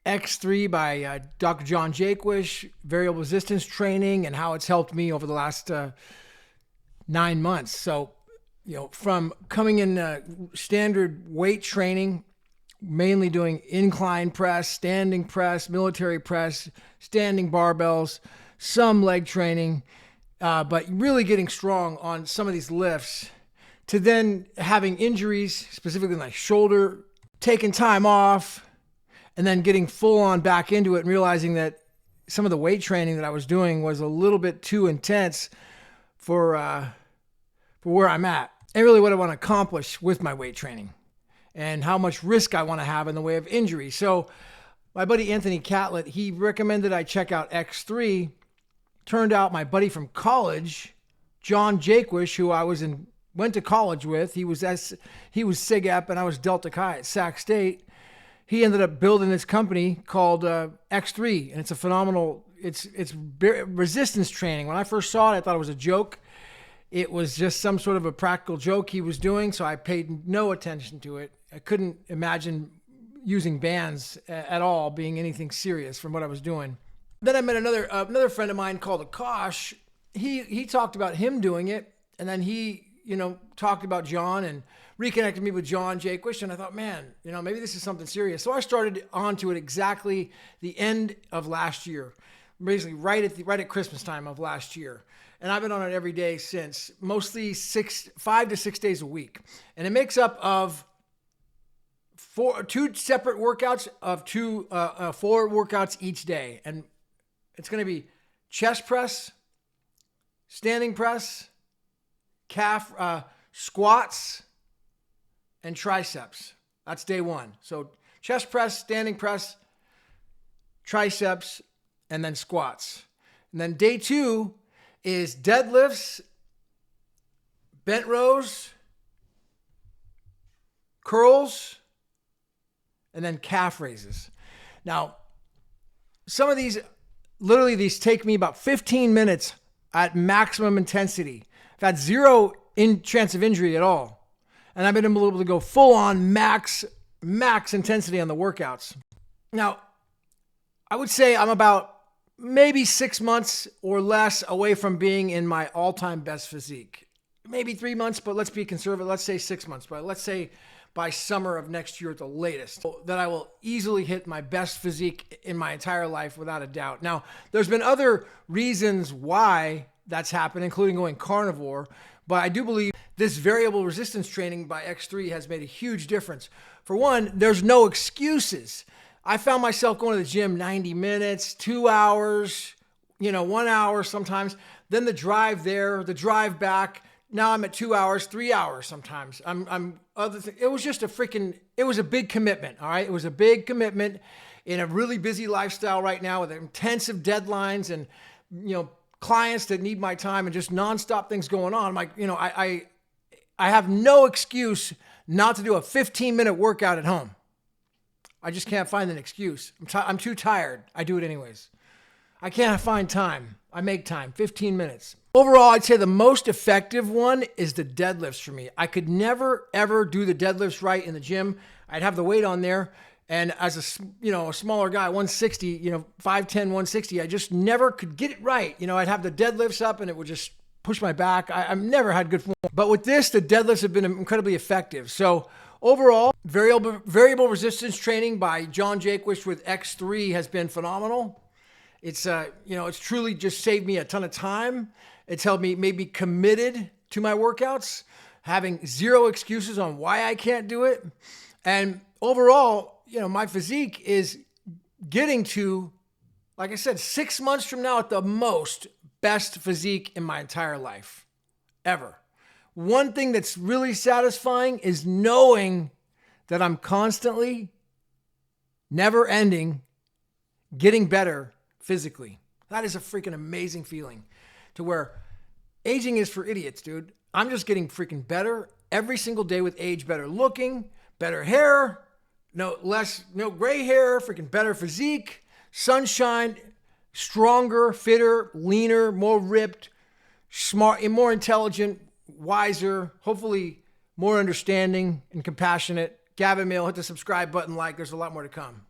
X3 by Dr. John Jaquish, variable resistance training, and how it's helped me over the last 9 months. So, from coming in standard weight training, mainly doing incline press, standing press, military press, standing barbells, some leg training, but really getting strong on some of these lifts, to then having injuries, specifically my shoulder, taking time off, and then getting full on back into it and realizing that some of the weight training that I was doing was a little bit too intense for where I'm at and really what I want to accomplish with my weight training and how much risk I want to have in the way of injury. So my buddy Anthony Catlett, he recommended I check out X3. Turned out my buddy from college, John Jaquish, who I went to college with, he was SIG-EP and I was Delta Chi at Sac State. He ended up building this company called X3, and it's a phenomenal, it's resistance training. When I first saw it, I thought it was a joke. It was just some sort of a practical joke he was doing, so I paid no attention to it. I couldn't imagine using bands at all being anything serious from what I was doing. Then I met another friend of mine called Jaquish. He talked about him doing it, and then he talked about John and reconnected me with John Jaquish, and I thought, man, maybe this is something serious. So I started onto it exactly the end of last year, basically right at Christmas time of last year. And I've been on it every day since, mostly 5 to 6 days a week. And it makes up of two separate workouts of 4 workouts each day. And it's going to be chest press, standing press, calf squats, and triceps. That's day 1. So chest press, standing press, triceps, and then squats. And then day 2 is deadlifts, bent rows, curls, and then calf raises. Now, some of these take me about 15 minutes at maximum intensity. I've had zero chance of injury at all. And I've been able to go full on max intensity on the workouts. Now, I would say I'm about maybe 6 months or less away from being in my all-time best physique. Maybe 3 months, but let's be conservative. Let's say 6 months, but let's say by summer of next year at the latest, that I will easily hit my best physique in my entire life without a doubt. Now, there's been other reasons why that's happened, including going carnivore, but I do believe this variable resistance training by X3 has made a huge difference. For one, there's no excuses. I found myself going to the gym 90 minutes, 2 hours, 1 hour sometimes. Then the drive there, the drive back. Now I'm at 2 hours, 3 hours sometimes. It was just it was a big commitment, all right? It was a big commitment in a really busy lifestyle right now with intensive deadlines and, clients that need my time and just nonstop things going on. I'm like, I have no excuse not to do a 15-minute workout at home. I just can't find an excuse. I'm too tired. I do it anyways. I can't find time. I make time, 15 minutes. Overall, I'd say the most effective one is the deadlifts for me. I could never, ever do the deadlifts right in the gym. I'd have the weight on there. And as a smaller guy, 160, 5'10", 160, I just never could get it right. I'd have the deadlifts up and it would just push my back. I've never had good form. But with this, the deadlifts have been incredibly effective. So overall, variable resistance training by John Jaquish with X3 has been phenomenal. It's truly just saved me a ton of time. It's helped me maybe committed to my workouts, having zero excuses on why I can't do it. And overall, my physique is getting to, like I said, 6 months from now at the most, best physique in my entire life, ever. One thing that's really satisfying is knowing that I'm constantly, never ending, getting better physically. That is a freaking amazing feeling, to where aging is for idiots, dude. I'm just getting freaking better every single day with age, better looking, better hair, no gray hair, freaking better physique, sunshine, stronger, fitter, leaner, more ripped, smart, more intelligent, wiser, hopefully more understanding and compassionate. Gavin, Mehl, hit the subscribe button, there's a lot more to come.